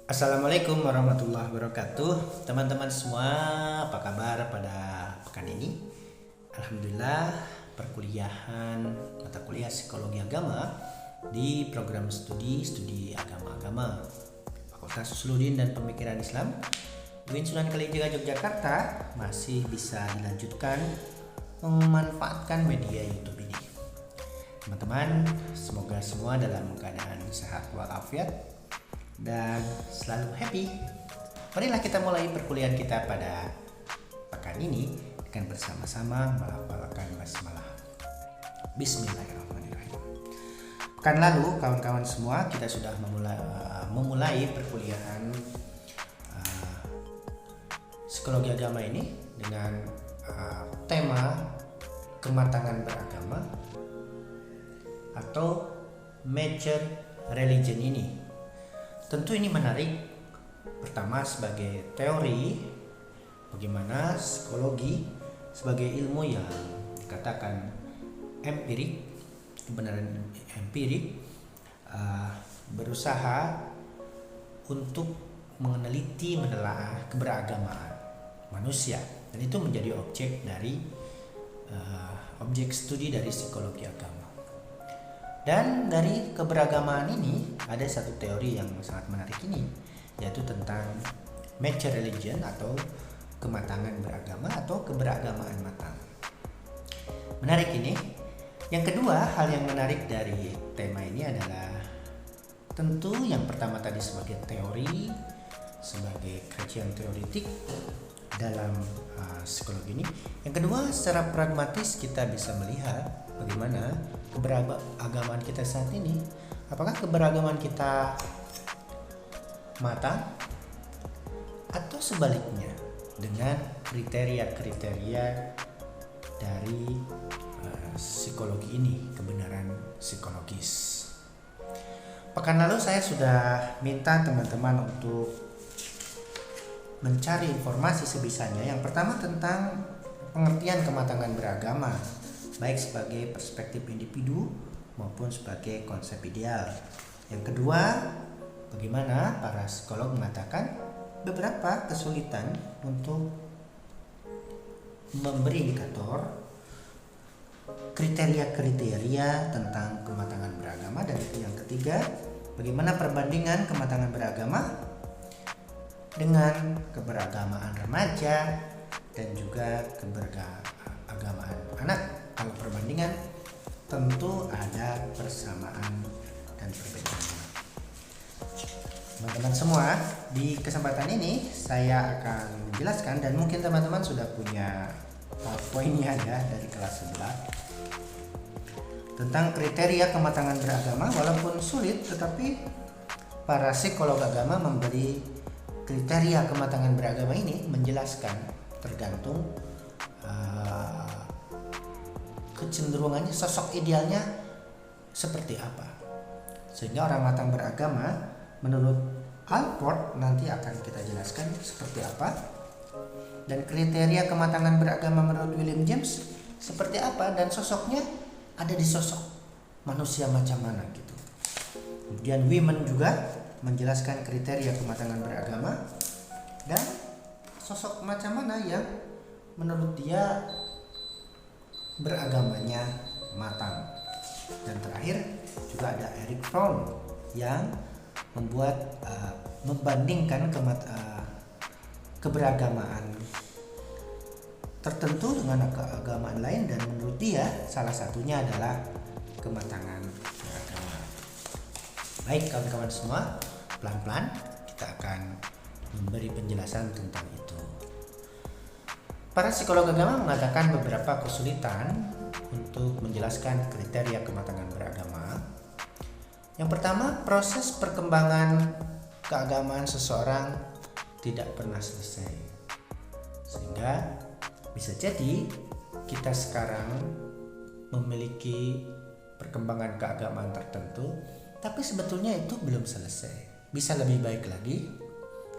Assalamualaikum warahmatullahi wabarakatuh. Teman-teman semua, apa kabar pada pekan ini? Alhamdulillah, perkuliahan mata kuliah psikologi agama di program studi agama-agama Fakultas Usuluddin dan Pemikiran Islam UIN Sunan Kalijaga Yogyakarta masih bisa dilanjutkan memanfaatkan media YouTube ini. Teman-teman, semoga semua dalam keadaan sehat walafiat dan selalu happy. Marilah kita mulai perkuliahan kita pada pekan ini dengan bersama-sama melafalkan basmalah. Bismillahirrahmanirrahim. Pekan lalu kawan-kawan semua kita sudah memulai perkuliahan psikologi agama ini dengan tema kematangan beragama atau mature religion ini. Tentu ini menarik, pertama sebagai teori bagaimana psikologi sebagai ilmu yang dikatakan empirik, kebenaran empirik, berusaha untuk meneliti, menelaah keberagamaan manusia, dan itu menjadi objek dari objek studi dari psikologi agama. Dan dari keberagamaan ini ada satu teori yang sangat menarik ini, yaitu tentang mature religion atau kematangan beragama atau keberagamaan matang. Menarik ini. Yang kedua, hal yang menarik dari tema ini adalah tentu yang pertama tadi sebagai teori, sebagai kajian teoritik dalam psikologi ini. Yang kedua, secara pragmatis kita bisa melihat bagaimana keberagaman kita saat ini. Apakah keberagaman kita matang atau sebaliknya dengan kriteria-kriteria dari psikologi ini, kebenaran psikologis. Pekan lalu saya sudah minta teman-teman untuk mencari informasi sebisanya. Yang pertama tentang pengertian kematangan beragama, baik sebagai perspektif individu maupun sebagai konsep ideal. Yang kedua, bagaimana para psikolog mengatakan beberapa kesulitan untuk memberi indikator kriteria-kriteria tentang kematangan beragama. Dan itu yang ketiga, bagaimana perbandingan kematangan beragama dengan keberagamaan remaja dan juga keberagamaan anak. Kalau perbandingan tentu ada persamaan dan perbedaan. Teman-teman semua, di kesempatan ini saya akan menjelaskan, dan mungkin teman-teman sudah punya poinnya ya dari kelas 11, tentang kriteria kematangan beragama. Walaupun sulit, tetapi para psikolog agama memberi kriteria kematangan beragama ini, menjelaskan tergantung kecenderungannya, sosok idealnya seperti apa. Sehingga orang matang beragama menurut Alport nanti akan kita jelaskan seperti apa, dan kriteria kematangan beragama menurut William James seperti apa, dan sosoknya ada di sosok manusia macam mana gitu. Kemudian Wiman juga menjelaskan kriteria kematangan beragama dan sosok macam mana yang menurut dia beragamanya matang. Dan terakhir juga ada Eric Fromm yang membuat membandingkan keberagamaan tertentu dengan keagamaan lain, dan menurut dia salah satunya adalah kematangan beragama. Baik kawan-kawan semua, pelan-pelan kita akan memberi penjelasan tentang itu. Para psikolog agama mengatakan beberapa kesulitan untuk menjelaskan kriteria kematangan beragama. Yang pertama, proses perkembangan keagamaan seseorang tidak pernah selesai. Sehingga bisa jadi kita sekarang memiliki perkembangan keagamaan tertentu, tapi sebetulnya itu belum selesai. Bisa lebih baik lagi,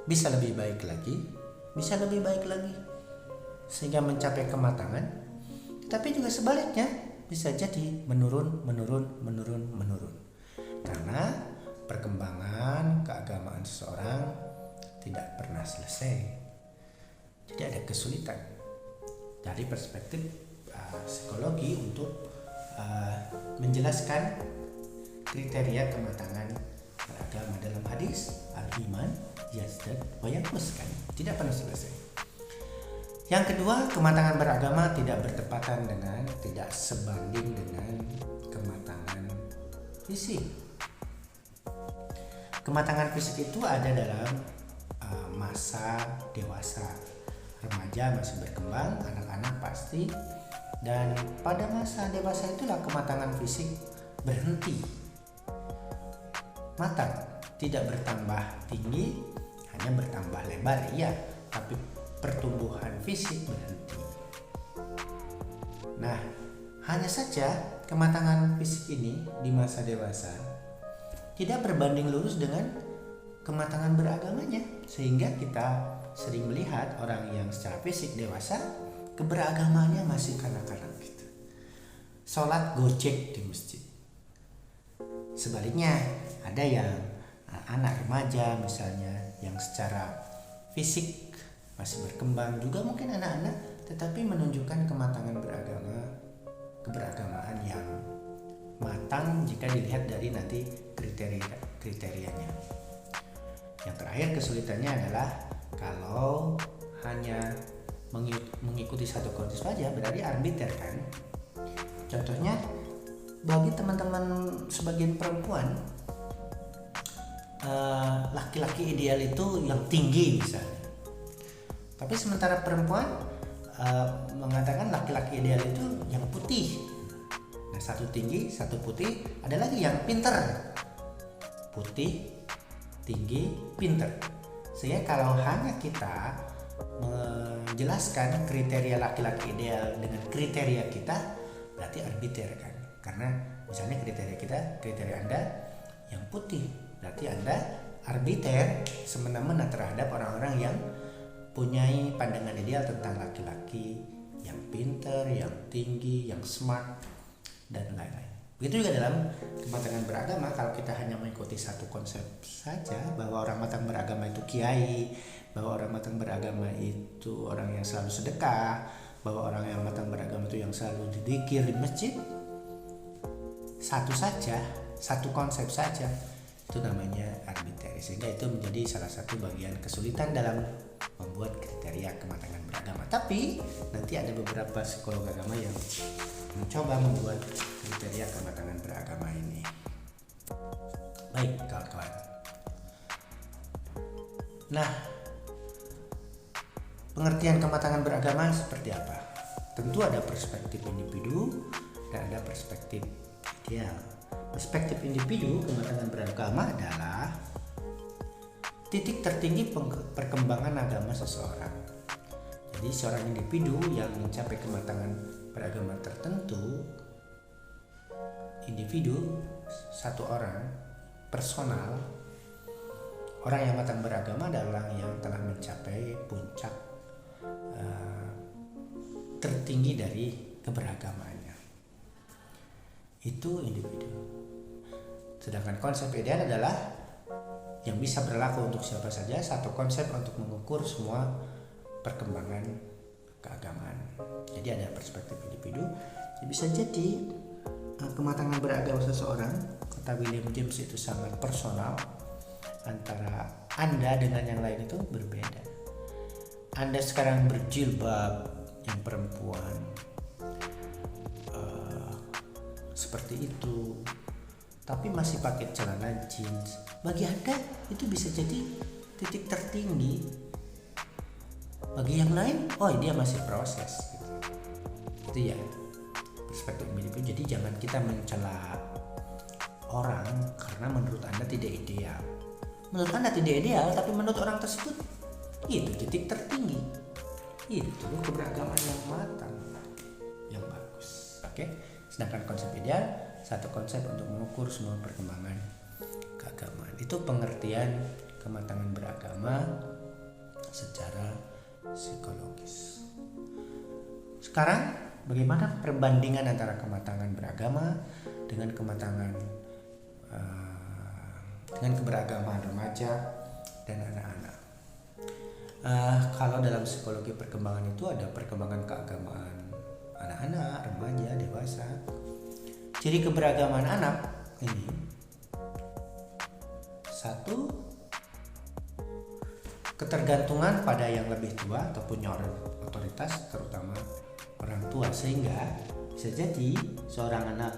bisa lebih baik lagi, bisa lebih baik lagi, sehingga mencapai kematangan. Tapi juga sebaliknya, bisa jadi menurun. Karena perkembangan keagamaan seseorang tidak pernah selesai. Jadi ada kesulitan dari perspektif psikologi untuk menjelaskan kriteria kematangan beragama dalam hadis al-iman yazdad wa yanqus, kan tidak pernah selesai. Yang kedua, kematangan beragama tidak bertepatan dengan, tidak sebanding dengan kematangan fisik. Kematangan fisik itu ada dalam masa dewasa, remaja masih berkembang, anak-anak pasti, dan pada masa dewasa itulah kematangan fisik berhenti. Matang tidak bertambah tinggi, hanya bertambah lebar, iya, tapi pertumbuhan fisik berhenti. Nah, hanya saja kematangan fisik ini di masa dewasa tidak berbanding lurus dengan kematangan beragamanya, sehingga kita sering melihat orang yang secara fisik dewasa keberagamaannya masih kanak-kanak gitu. Sholat gojek di masjid. Sebaliknya ada yang anak remaja misalnya yang secara fisik masih berkembang, juga mungkin anak-anak, tetapi menunjukkan kematangan keberagamaan yang matang jika dilihat dari nanti kriterianya. Yang terakhir kesulitannya adalah kalau hanya mengikuti satu konsep saja berarti arbiter, kan. Contohnya bagi teman-teman sebagian perempuan, laki-laki ideal itu yang tinggi misalnya. Tapi sementara perempuan mengatakan laki-laki ideal itu yang putih. Nah, satu tinggi, satu putih, ada lagi yang pinter. Putih, tinggi, pinter. Sehingga kalau hanya kita menjelaskan kriteria laki-laki ideal dengan kriteria kita, berarti arbiter, kan. Karena misalnya kriteria Anda yang putih, berarti Anda arbiter semena-mena terhadap orang-orang yang punya pandangan ideal tentang laki-laki yang pinter, yang tinggi, yang smart, dan lain-lain. Begitu juga dalam kematangan beragama, kalau kita hanya mengikuti satu konsep saja, bahwa orang matang beragama itu kiai, bahwa orang matang beragama itu orang yang selalu sedekah, bahwa orang yang matang beragama itu yang selalu dzikir di masjid, satu konsep saja, itu namanya arbiter. Sehingga itu menjadi salah satu bagian kesulitan dalam membuat kriteria kematangan beragama. Tapi nanti ada beberapa psikolog agama yang mencoba membuat kriteria kematangan beragama ini. Baik, kawan-kawan. Nah, pengertian kematangan beragama seperti apa? Tentu ada perspektif individu dan ada perspektif ideal. Perspektif individu kematangan beragama adalah titik tertinggi perkembangan agama seseorang. Jadi seorang individu yang mencapai kematangan beragama tertentu, individu, satu orang, personal, orang yang matang beragama adalah yang telah mencapai puncak tertinggi dari keberagamaannya. Itu individu. Sedangkan konsep ideal adalah yang bisa berlaku untuk siapa saja, satu konsep untuk mengukur semua perkembangan keagamaan. Jadi ada perspektif individu. Jadi bisa jadi kematangan beragama seseorang, kata William James, itu sangat personal. Antara Anda dengan yang lain itu berbeda. Anda sekarang berjilbab, yang perempuan seperti itu, tapi masih pakai celana jeans, bagi Anda itu bisa jadi titik tertinggi. Bagi yang lain, oh dia masih proses gitu. Itu ya perspektif individu. Jadi jangan kita mencela orang karena menurut Anda tidak ideal. Menurut Anda tidak ideal, tapi menurut orang tersebut itu titik tertinggi. Itu keberagaman yang matang, yang bagus. Oke. Sedangkan konsep ideal, satu konsep untuk mengukur semua perkembangan keagamaan. Itu pengertian kematangan beragama secara psikologis. Sekarang bagaimana perbandingan antara kematangan beragama dengan kematangan dengan keberagaman remaja dan anak-anak. Kalau dalam psikologi perkembangan itu ada perkembangan keagamaan anak-anak, remaja, dewasa. Ciri keberagaman anak ini, satu, ketergantungan pada yang lebih tua atau punya otoritas, terutama orang tua, sehingga bisa jadi seorang anak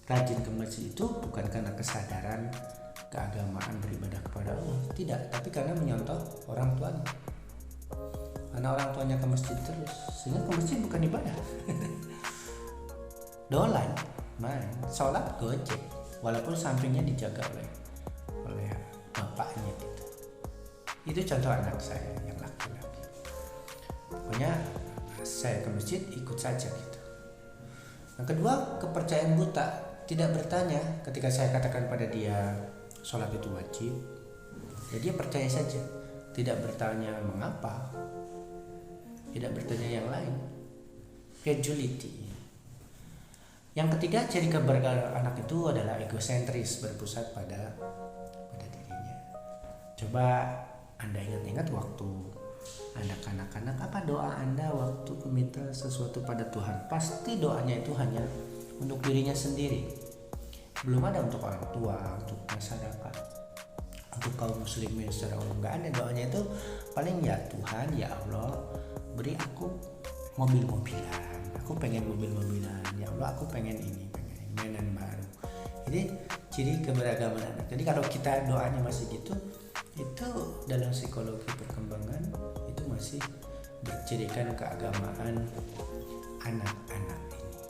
rajin ke masjid itu bukan karena kesadaran keagamaan beribadah kepada Allah, tidak, tapi karena menyontoh orang tuanya. Karena orang tuanya ke masjid terus, sehingga ke masjid bukan ibadah. Dolan, main, sholat gojek, walaupun sampingnya dijaga oleh bapaknya gitu. Itu contoh anak saya yang laki-laki. Pokoknya saya ke masjid ikut saja gitu. Yang kedua, kepercayaan buta, tidak bertanya. Ketika saya katakan pada dia sholat itu wajib, ya dia percaya saja, tidak bertanya mengapa, tidak bertanya yang lain. Credulity. Yang ketiga, ciri keberagaman anak itu adalah egosentris, berpusat pada dirinya. Coba Anda ingat-ingat waktu Anda kanak-kanak, apa doa Anda waktu meminta sesuatu pada Tuhan? Pasti doanya itu hanya untuk dirinya sendiri. Belum ada untuk orang tua, untuk masyarakat, untuk kaum muslimin secara umum. Gak ada, doanya itu paling ya Tuhan, ya Allah, beri aku mobil-mobilan, aku pengen mobil-mobilan, ya Allah aku pengen ini, pengen mainan baru. Jadi ciri keberagaman anak. Jadi kalau kita doanya masih gitu, itu dalam psikologi perkembangan itu masih bercirikan keagamaan anak-anak ini.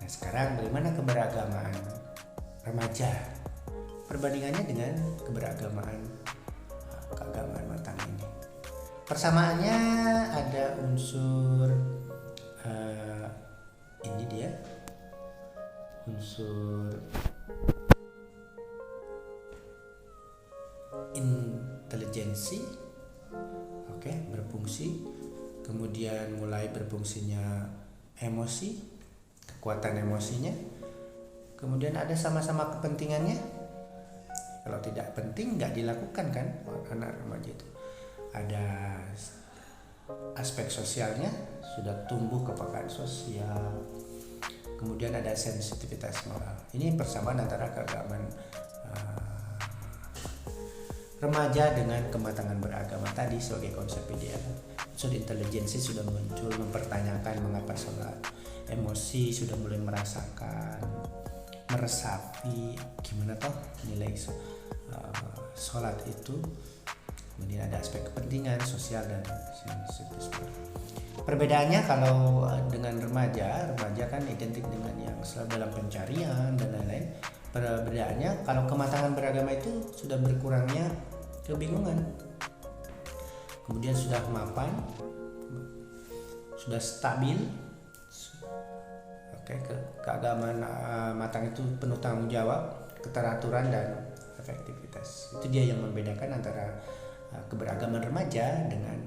Nah sekarang bagaimana keberagaman remaja? Perbandingannya dengan keberagamaan matang ini. Persamaannya ada unsur ini dia, unsur intelijensi, oke, berfungsi, kemudian mulai berfungsinya emosi, kekuatan emosinya, kemudian ada sama-sama kepentingannya. Kalau tidak penting nggak dilakukan kan anak remaja itu. Ada aspek sosialnya, sudah tumbuh kepekaan sosial, kemudian ada sensitivitas moral. Ini persamaan antara keagamaan remaja dengan kematangan beragama tadi sebagai konsep ideal. Unsur intelijensi sudah muncul, mempertanyakan mengapa sholat. Emosi sudah mulai merasakan, meresapi gimana toh nilai sholat itu. Kemudian ada aspek kepentingan sosial dan sensitivitas. Perbedaannya kalau dengan remaja kan identik dengan yang selalu dalam pencarian dan lain-lain. Perbedaannya kalau kematangan beragama itu sudah berkurangnya kebingungan, kemudian sudah mapan, sudah stabil. Oke, keagamaan matang itu penuh tanggung jawab, keteraturan dan efektivitas. Itu dia yang membedakan antara keberagaman remaja dengan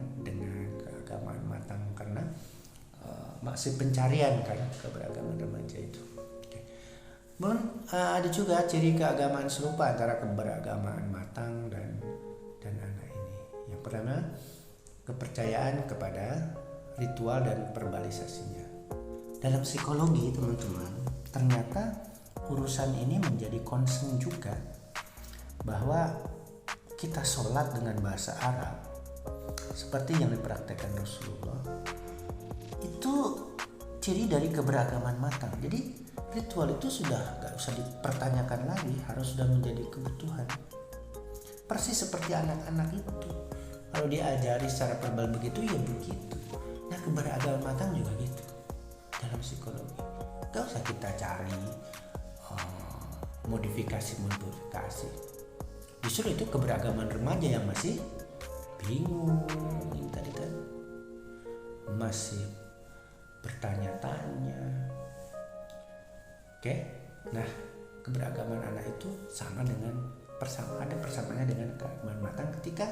keagamaan matang, karena masih pencarian kan keberagaman remaja itu. Ada juga ciri keagamaan serupa antara keberagamaan matang dan anak ini. Yang pertama, kepercayaan kepada ritual dan verbalisasinya. Dalam psikologi teman-teman, ternyata urusan ini menjadi concern juga, bahwa kita sholat dengan bahasa Arab seperti yang dipraktekkan Rasulullah itu ciri dari keberagaman matang. Jadi ritual itu sudah gak usah dipertanyakan lagi, harus sudah menjadi kebutuhan. Persis seperti anak-anak itu, kalau diajari secara verbal begitu ya begitu. Nah keberagaman matang juga gitu dalam psikologi. Gak usah kita cari modifikasi. Justru itu keberagaman remaja yang masih bingung ini tadi kan, masih bertanya-tanya. Oke, nah keberagaman anak itu sama dengan ada persamaannya dengan keagamaan matang ketika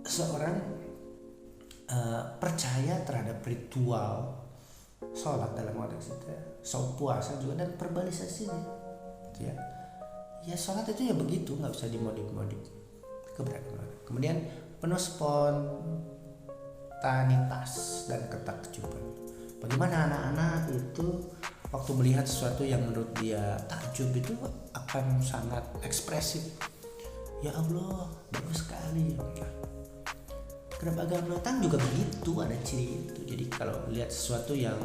seorang percaya terhadap ritual sholat dalam konteks itu, puasa juga, dan verbalisasinya, gitu ya. Ya sholat itu ya begitu, nggak usah dimodif-modif. Keberagaman. Kemudian penuh spontanitas dan ketakjuban. Bagaimana anak-anak itu waktu melihat sesuatu yang menurut dia takjub itu akan sangat ekspresif. Ya Allah, bagus sekali. Keberagaman datang juga begitu, ada ciri itu. Jadi kalau lihat sesuatu yang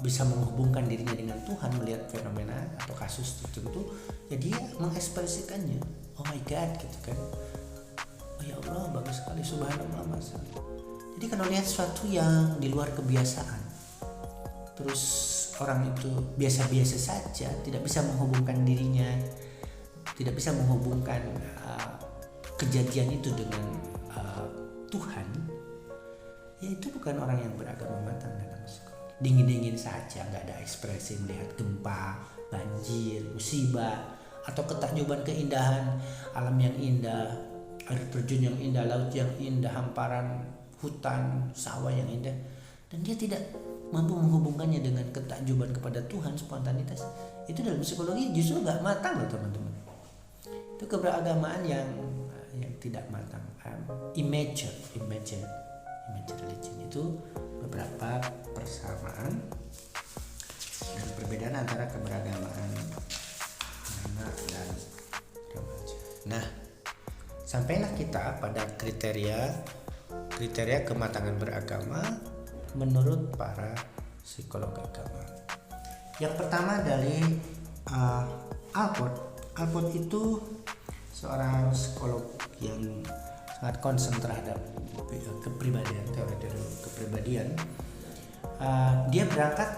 bisa menghubungkan dirinya dengan Tuhan, melihat fenomena atau kasus tertentu, ya dia mengekspresikannya. Oh my God, gitu kan. Oh ya Allah, bagus sekali, subhanallah, masalah. Jadi kalau lihat sesuatu yang di luar kebiasaan, terus orang itu biasa-biasa saja, tidak bisa menghubungkan dirinya, tidak bisa menghubungkan kejadian itu dengan Tuhan, ya itu bukan orang yang beragama matang dalam psikologi. Dingin-dingin saja, nggak ada ekspresi melihat gempa, banjir, musibah, atau ketakjuban keindahan alam yang indah, air terjun yang indah, laut yang indah, hamparan hutan, sawah yang indah, dan dia tidak mampu menghubungkannya dengan ketakjuban kepada Tuhan, spontanitas. Itu dalam psikologi justru nggak matang loh teman-teman. Itu keberagamaan yang tidak matang. Immature religion itu beberapa persamaan dan perbedaan antara keberagamaan anak dan remaja. Nah, sampailah kita pada kriteria kematangan beragama menurut para psikolog agama. Yang pertama dari Alport itu seorang psikolog yang sangat concern terhadap kepribadian, teori kepribadian. Dia berangkat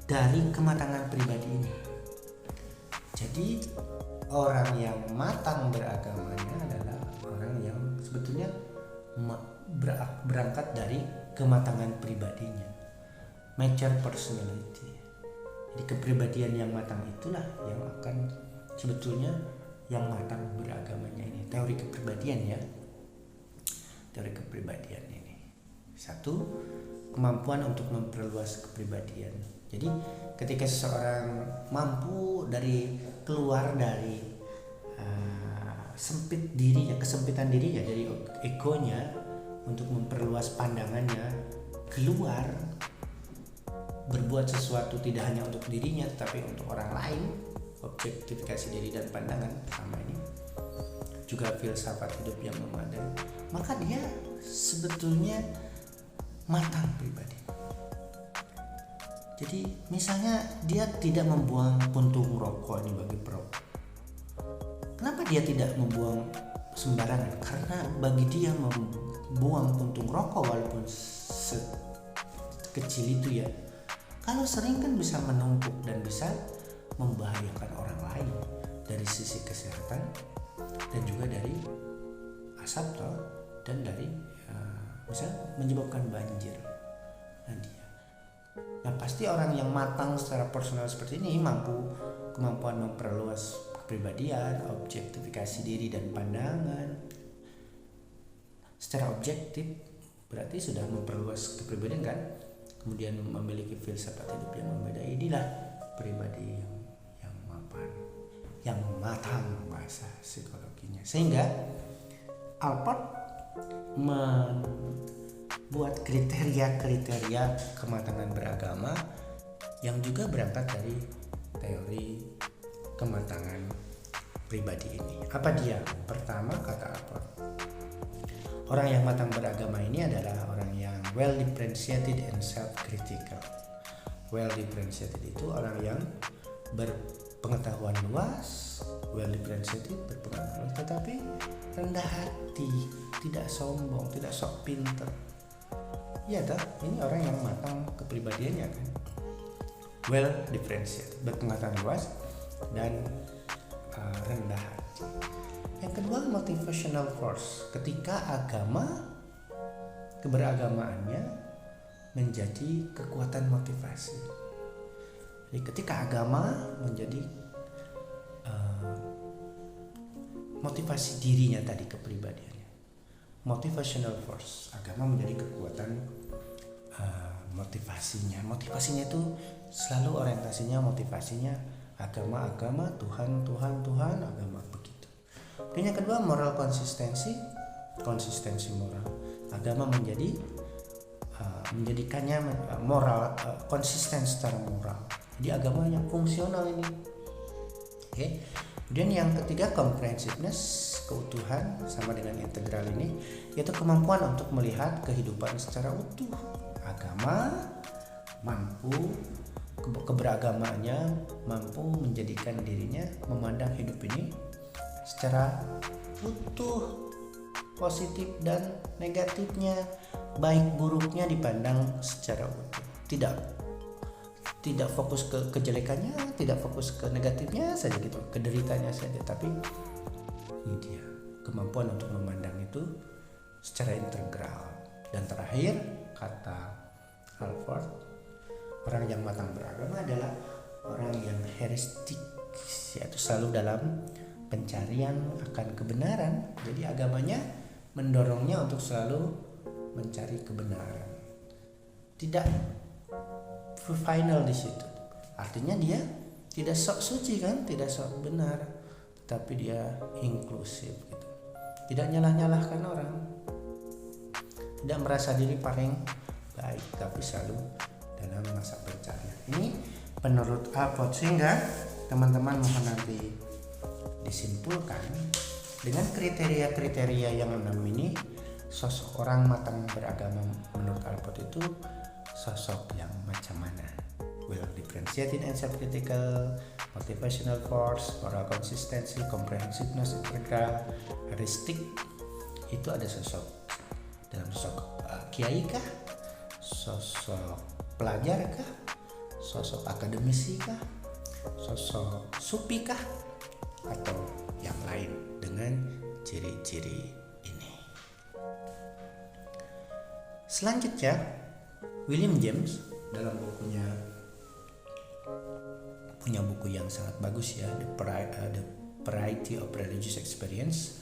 dari kematangan pribadi ini. Jadi orang yang matang beragamanya adalah orang yang sebetulnya berangkat dari kematangan pribadinya, mature personality. Jadi kepribadian yang matang itulah yang akan sebetulnya yang matang beragamanya ini. Teori kepribadian ya. Teori kepribadian ini. Satu, kemampuan untuk memperluas kepribadian. Jadi ketika seseorang mampu keluar dari kesempitan dirinya, dari egonya untuk memperluas pandangannya, keluar berbuat sesuatu tidak hanya untuk dirinya tetapi untuk orang lain, objektifikasi diri dan pandangan sama ini, juga filsafat hidup yang memadai, maka dia sebetulnya matang pribadi. Jadi misalnya dia tidak membuang puntung rokok ini bagi perokok. Kenapa dia tidak membuang sembarangan? Karena bagi dia membuang puntung rokok walaupun sekecil itu ya, kalau sering kan bisa menumpuk dan bisa membahayakan orang lain dari sisi kesehatan dan juga dari asap dan dari bisa menyebabkan banjir. Nah pasti orang yang matang secara personal seperti ini kemampuan memperluas kepribadian, objektifikasi diri dan pandangan secara objektif, berarti sudah memperluas kepribadian kan, kemudian memiliki filsafat hidup yang membeda. Inilah pribadi yang mapan, yang matang bahasa psikologinya. Sehingga Alport membuat kriteria kematangan beragama yang juga berangkat dari teori kematangan pribadi ini. Apa dia? Pertama, kata Alport, orang yang matang beragama ini adalah orang yang well differentiated and self-critical. Well differentiated itu orang yang berpengetahuan luas, well differentiated, berpengetahuan luas, tetapi rendah hati, tidak sombong, tidak sok pinter. Iya toh, ini orang yang matang kepribadiannya kan. Well differentiated, berpengetahuan luas dan rendah hati. Yang kedua, motivational force. Ketika keberagamaannya menjadi kekuatan motivasi. Jadi ketika agama menjadi motivasi dirinya tadi, kepribadiannya, motivational force, agama menjadi kekuatan motivasinya itu selalu orientasinya, motivasinya agama, Tuhan, agama, begitu. Dan yang kedua, moral konsistensi moral. Agama menjadikannya moral, konsisten secara moral. Jadi agama yang fungsional ini. Oke. Kemudian yang ketiga, comprehensiveness, keutuhan, sama dengan integral ini, yaitu kemampuan untuk melihat kehidupan secara utuh. Agama mampu, keberagamaannya mampu menjadikan dirinya memandang hidup ini secara utuh, positif dan negatifnya, baik buruknya dipandang secara utuh. Tidak fokus ke kejelekannya, tidak fokus ke negatifnya saja gitu, kederitanya saja, tapi ini dia kemampuan untuk memandang itu secara integral. Dan terakhir, kata Alford, orang yang matang beragama adalah orang yang heuristik, yaitu selalu dalam pencarian akan kebenaran. Jadi agamanya mendorongnya untuk selalu mencari kebenaran, tidak final di situ. Artinya dia tidak sok suci kan, tidak sok benar, tapi dia inklusif gitu. Tidak nyalah-nyalahkan orang, tidak merasa diri paling baik, tapi selalu dalam masa pencarian. Ini menurut Alford, sehingga teman-teman mohon nanti disimpulkan dengan kriteria-kriteria yang 6 ini, sosok orang matang beragama menurut Alford itu sosok yang macam mana? Well differentiated and self-critical, motivational force, moral consistency, comprehensiveness, integral, heuristic. Itu ada sosok dalam sosok kiai kah? Sosok pelajar kah? Sosok akademisi kah? Sosok sufi kah? Atau yang lain dengan ciri-ciri ini. Selanjutnya, William James dalam bukunya punya buku yang sangat bagus ya, The Variety of Religious Experience.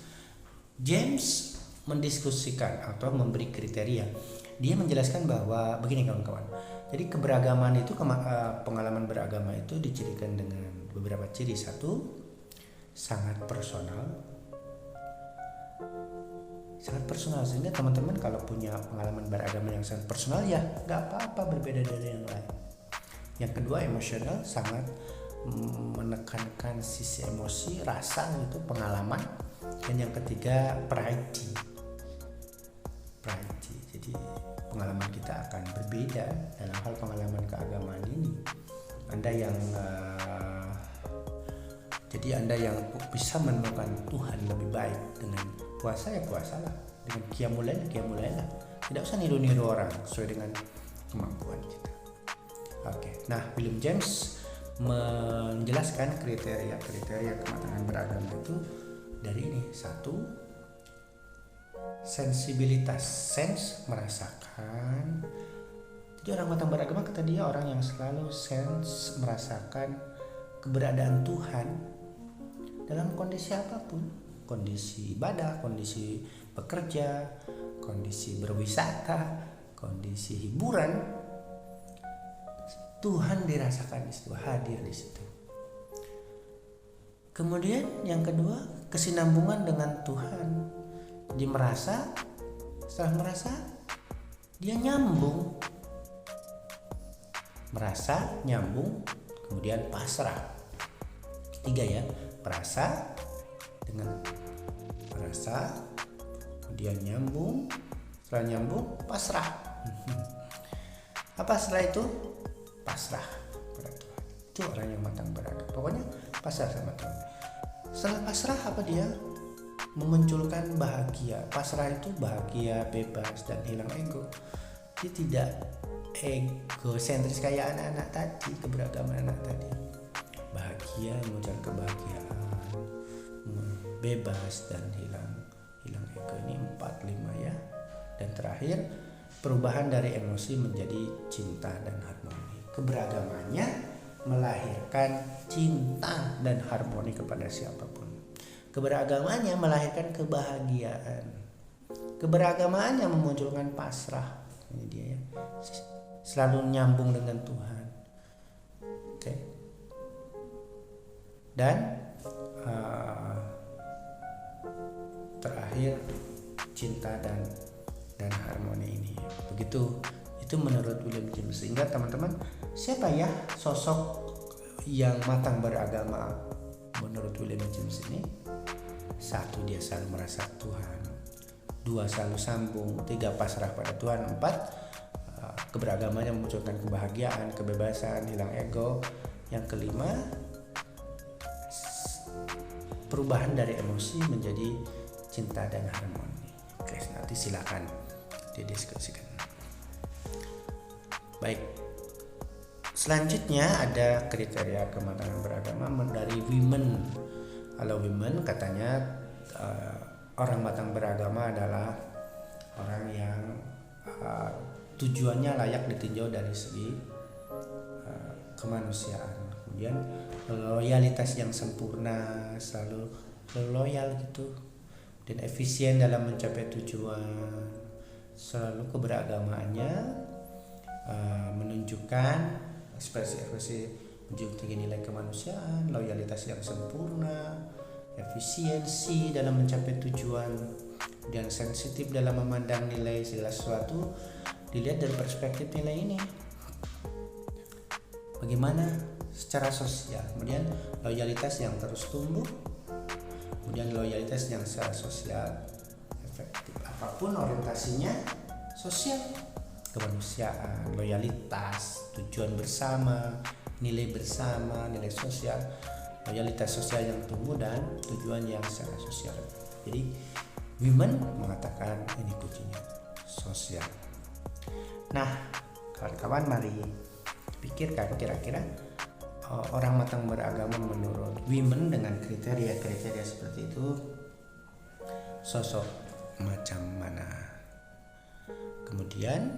James mendiskusikan atau memberi kriteria. Dia menjelaskan bahwa begini kawan-kawan. Jadi keberagaman itu, pengalaman beragama itu dicirikan dengan beberapa ciri. Satu, sangat personal. Sangat personal, sehingga teman-teman kalau punya pengalaman beragama yang sangat personal ya nggak apa-apa berbeda dari yang lain. Yang kedua, emosional, sangat menekankan sisi emosi, rasa gitu, pengalaman. Dan yang ketiga, pride. Jadi pengalaman kita akan berbeda dalam hal pengalaman keagamaan ini. Anda yang bisa menemukan Tuhan lebih baik dengan puasa ya puasalah, dengan qiyamulail. Tidak usah niru-niru orang, sesuai dengan kemampuan kita. Oke. Nah, William James menjelaskan kriteria kematangan beragama itu dari ini. Satu, sensibilitas, sense, merasakan. Jadi orang matang beragama kata dia orang yang selalu sense, merasakan keberadaan Tuhan dalam kondisi apapun, kondisi ibadah, kondisi bekerja, kondisi berwisata, kondisi hiburan, Tuhan dirasakan di situ, hadir di situ. Kemudian yang kedua, kesinambungan dengan Tuhan. Dia setelah merasa dia nyambung, merasa nyambung, kemudian pasrah. Ketiga ya, merasa, kemudian nyambung, setelah nyambung pasrah. Apa setelah itu? Pasrah pada Tuhan. Itu orang yang matang beragama. Pokoknya pasrah sama Tuhan. Setelah pasrah apa dia? Memunculkan bahagia. Pasrah itu bahagia, bebas, dan hilang ego. Dia tidak egosentris kayak anak-anak tadi, keberagaman anak tadi. Bahagia, memunculkan kebahagiaan, bebas, dan hilang ego. Ini 4-5 ya. Dan terakhir, perubahan dari emosi menjadi cinta dan harmoni. Keberagamannya melahirkan cinta dan harmoni kepada siapapun. Keberagamannya melahirkan kebahagiaan. Keberagamaannya memunculkan pasrah. Ini dia ya. Selalu nyambung dengan Tuhan. Oke. dan terakhir cinta dan harmoni ini. Begitu itu menurut William James. Sehingga teman-teman, siapa ya sosok yang matang beragama menurut William James ini? 1, dia selalu merasa Tuhan. 2, selalu sambung. 3, pasrah pada Tuhan. 4, keberagamannya memunculkan kebahagiaan, kebebasan, hilang ego. Yang kelima, perubahan dari emosi menjadi cinta dan harmoni. Oke, nanti silakan didiskusikan. Baik. Selanjutnya ada kriteria kematangan beragama dari Women. Kalau Women katanya orang matang beragama adalah orang yang tujuannya layak ditinjau dari segi kemanusiaan. Kemudian loyalitas yang sempurna, selalu loyal gitu, dan efisien dalam mencapai tujuan. Selalu keberagamaannya menunjukkan ekspresi menjunjung tinggi nilai kemanusiaan, loyalitas yang sempurna, efisiensi dalam mencapai tujuan, dan sensitif dalam memandang nilai segala sesuatu dilihat dari perspektif nilai ini. Bagaimana secara sosial, kemudian loyalitas yang terus tumbuh, kemudian loyalitas yang secara sosial efektif. Apapun orientasinya, sosial, kemanusiaan, loyalitas, tujuan bersama, nilai bersama, nilai sosial, loyalitas sosial yang tumbuh, dan tujuan yang secara sosial. Jadi Women mengatakan ini kuncinya, sosial. Nah, kawan-kawan, mari pikirkan kira-kira orang matang beragama menurut Women dengan kriteria-kriteria seperti itu sosok macam mana. Kemudian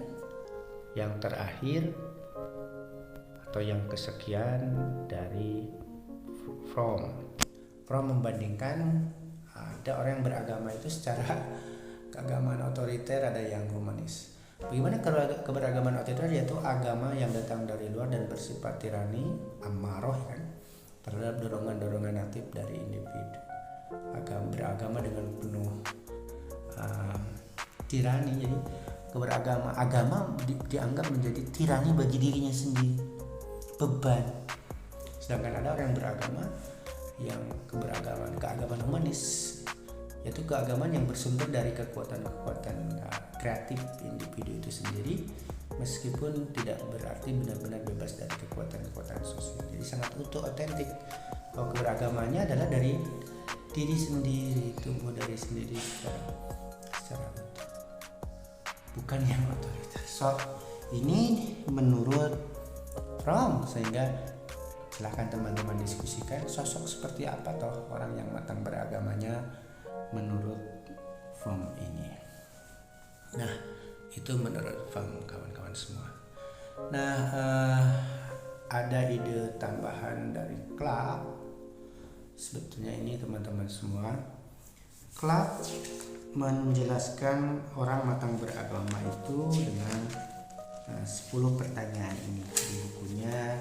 yang terakhir atau yang kesekian dari Fromm membandingkan ada orang yang beragama itu secara keagamaan otoriter, ada yang humanis. Bagaimana keberagaman otoriter, yaitu agama yang datang dari luar dan bersifat tirani, amaroh kan, terhadap dorongan-dorongan natif dari individu. Beragama dengan penuh tirani, jadi agama dianggap menjadi tirani bagi dirinya sendiri, beban. Sedangkan ada orang yang beragama yang keagamaan humanis, yaitu keagamaan yang bersumber dari kekuatan kreatif individu itu sendiri, meskipun tidak berarti benar-benar bebas dari kekuatan sosial. Jadi sangat utuh, otentik. Kalau keberagamannya adalah dari diri sendiri, tumbuh dari sendiri secara utuh, bukan yang otoriter. So ini menurut Fromm, sehingga silahkan teman-teman diskusikan sosok seperti apa toh orang yang matang beragamanya menurut Fromm ini. Nah, itu menurut Fromm, kawan-kawan semua. Nah, ada ide tambahan dari Clark. Sebetulnya ini teman-teman semua, Clark menjelaskan orang matang beragama itu dengan 10 pertanyaan ini di bukunya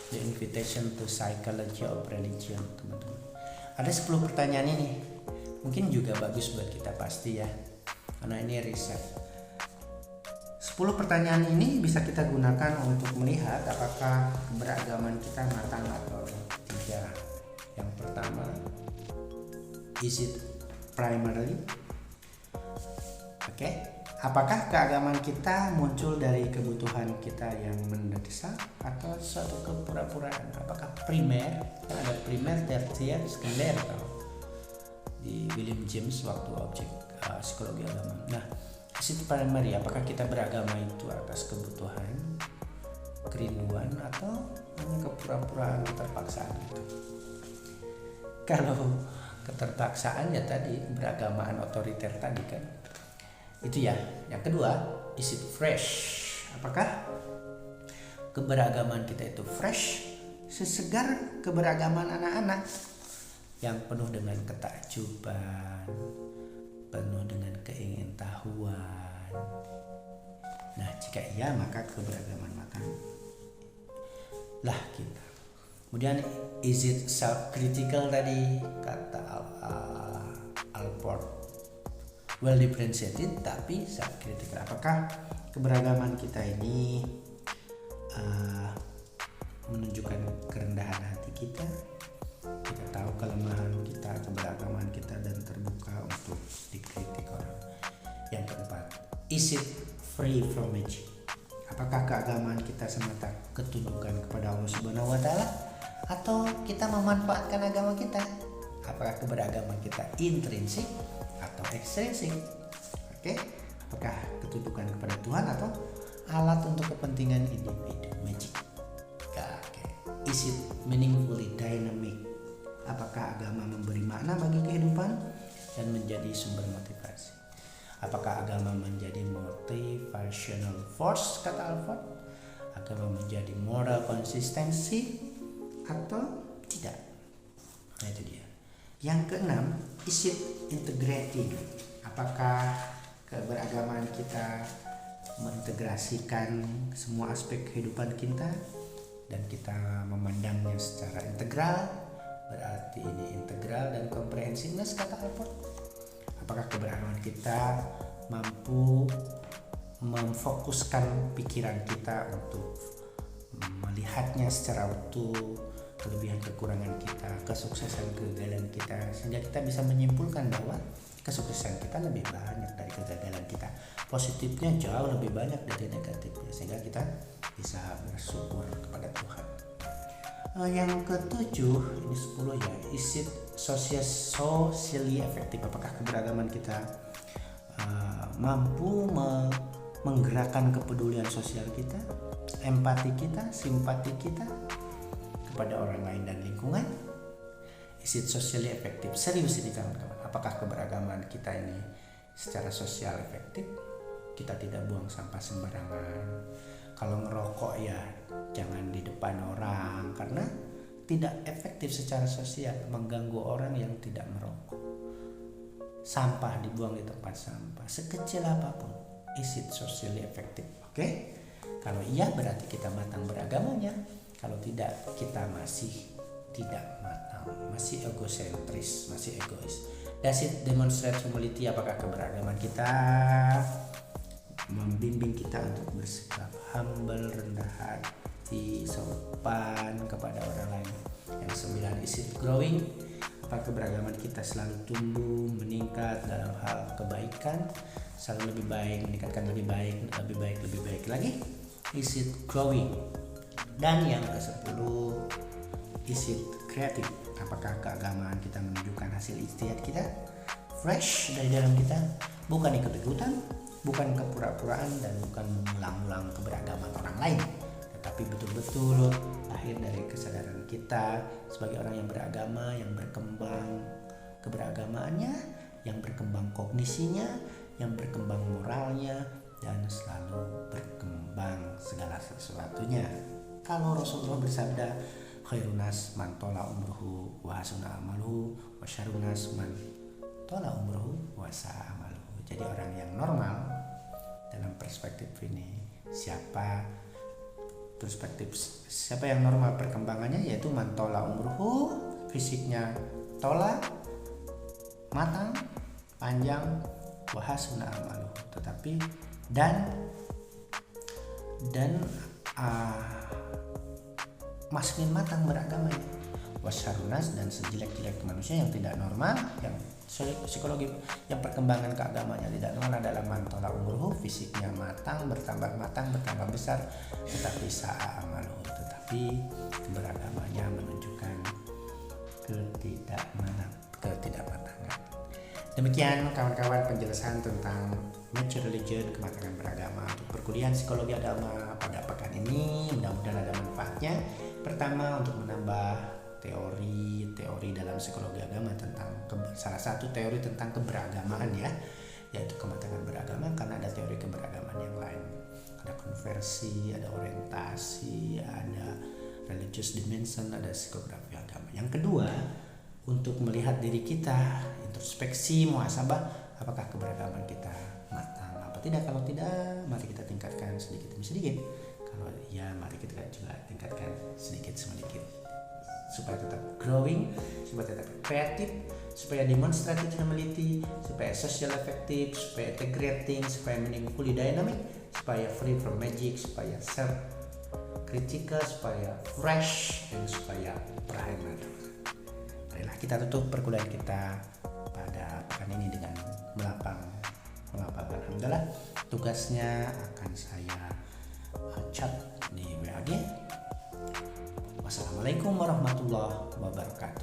The Invitation to Psychology of Religion, teman-teman. Ada 10 pertanyaan ini, mungkin juga bagus buat kita pasti ya, karena ini riset. 10 pertanyaan ini bisa kita gunakan untuk melihat apakah keberagaman kita matang atau tidak. Yang pertama, is it primarily? Apakah keagamaan kita muncul dari kebutuhan kita yang mendesak atau suatu kepura-puraan? Apakah primer? Kan ada primer, tertier, sekunder di William James waktu objek psikologi agama. Nah, is it primary? Apakah kita beragama itu atas kebutuhan, kerinduan, atau hanya kepura-puraan, keterpaksaan itu? Kalau keterpaksaan ya tadi, beragamaan otoriter tadi kan. Itu ya. Yang kedua, is it fresh? Apakah keberagaman kita itu fresh, sesegar keberagaman anak-anak yang penuh dengan ketakjuban, penuh dengan keingintahuan. Nah, jika iya, maka keberagaman matang lah kita. Kemudian is it self-critical tadi kata Alport. Well differentiated tapi self-critical. Apakah keberagaman kita ini menunjukkan kerendahan hati kita? Kita tahu kelemahan kita, keberagaman kita dan terbuka untuk dikritik orang. Yang keempat, is it free from magic? Apakah keagamaan kita semata ketundukan kepada Allah Subhanahu wa taala atau kita memanfaatkan agama kita? Apakah keberagaman kita intrinsik atau ekstrinsik? Oke. Apakah ketundukan kepada Tuhan atau alat untuk kepentingan individu, magic? Oke. Is it meaningfully dynamic? Apakah agama memberi makna bagi kehidupan dan menjadi sumber motivasi? Apakah agama menjadi motivational force kata Alford? Agama menjadi moral konsistensi atau tidak? Nah itu dia. Yang keenam, is it integrating? Apakah keberagaman kita mengintegrasikan semua aspek kehidupan kita dan kita memandangnya secara integral? Berarti ini integral dan comprehensiveness kata Alford. Apakah keberagaman kita mampu memfokuskan pikiran kita untuk melihatnya secara utuh, kelebihan kekurangan kita, kesuksesan kegagalan kita, sehingga kita bisa menyimpulkan bahwa kesuksesan kita lebih banyak dari kegagalan kita, positifnya jauh lebih banyak dari negatifnya, sehingga kita bisa bersyukur kepada Tuhan. Yang ketujuh, ini 10 ya, is it socially effective? Apakah keberagaman kita mampu menggerakkan kepedulian sosial kita, empati kita, simpati kita kepada orang lain dan lingkungan? Is it socially effective? Serius ini kawan-kawan. Apakah keberagaman kita ini secara sosial efektif? Kita tidak buang sampah sembarangan. Kalau ngerokok ya jangan di depan orang karena tidak efektif secara sosial, mengganggu orang yang tidak merokok. Sampah dibuang di tempat sampah sekecil apapun. Is it socially effective? Oke? Kalau iya berarti kita matang beragamanya. Kalau tidak kita masih tidak matang, masih egosentris, masih egois. Does it demonstrate humility? Apakah keberagaman kita membimbing kita untuk bersikap humble, rendah hati, sopan kepada orang lain? Yang 9, is it growing? Apakah keberagaman kita selalu tumbuh, meningkat dalam hal kebaikan, selalu lebih baik, meningkatkan lebih baik lagi? Is it growing? Dan yang ke-10, is it creative? Apakah keagamaan kita menunjukkan hasil ijtihad kita, fresh dari dalam kita, bukan ikut-ikutan, bukan kepura-puraan, dan bukan mengulang-ulang keberagaman orang lain, tetapi betul-betul lahir dari kesadaran kita sebagai orang yang beragama, yang berkembang keberagamaannya, yang berkembang kognisinya, yang berkembang moralnya, dan selalu berkembang segala sesuatunya. Kalau Rasulullah bersabda, khairunas man tola umruhu wa hasuna amaluhu wa syarrunas man tola umruhu wa sa'a amaluhu. Jadi orang yang normal dalam perspektif ini, siapa yang normal perkembangannya, yaitu man tola umruhu, fisiknya tola, matang, panjang, wa hasuna amaluhu, tetapi dan makin matang beragamanya. Wasyarunas, dan sejelek-jelek manusia yang tidak normal, yang psikologi, yang perkembangan keagamanya tidak normal adalah mantola umruhu, fisiknya matang, bertambah besar, tetapi sa'a amaluhu, tetapi beragamanya menunjukkan ketidakmatangan. Demikian kawan-kawan penjelasan tentang mature religion, kematangan beragama, untuk perkuliahan psikologi agama pada pekan ini. Mudah-mudahan ada manfaatnya. Pertama, untuk menambah teori dalam psikologi agama tentang salah satu teori tentang keberagamaan ya, yaitu kematangan beragama, karena ada teori keberagaman yang lain. Ada konversi, ada orientasi, ada religious dimension, ada psikografi agama. Yang kedua, untuk melihat diri kita, introspeksi, muhasabah, apakah keberagaman kita matang apa tidak. Kalau tidak, mari kita tingkatkan sedikit demi sedikit. Kalau ya, mari kita juga tingkatkan sedikit demi sedikit. supaya tetap growing, supaya tetap kreatif, supaya demonstrative humility, supaya social effective, supaya integrating, supaya meaningfully dynamic, supaya free from magic, supaya self critical, supaya fresh, dan supaya primer. Marilah kita tutup perkuliahan kita pada pekan ini dengan melapangkan alhamdulillah. Tugasnya akan saya chat di WAG. Wassalamualaikum warahmatullahi wabarakatuh.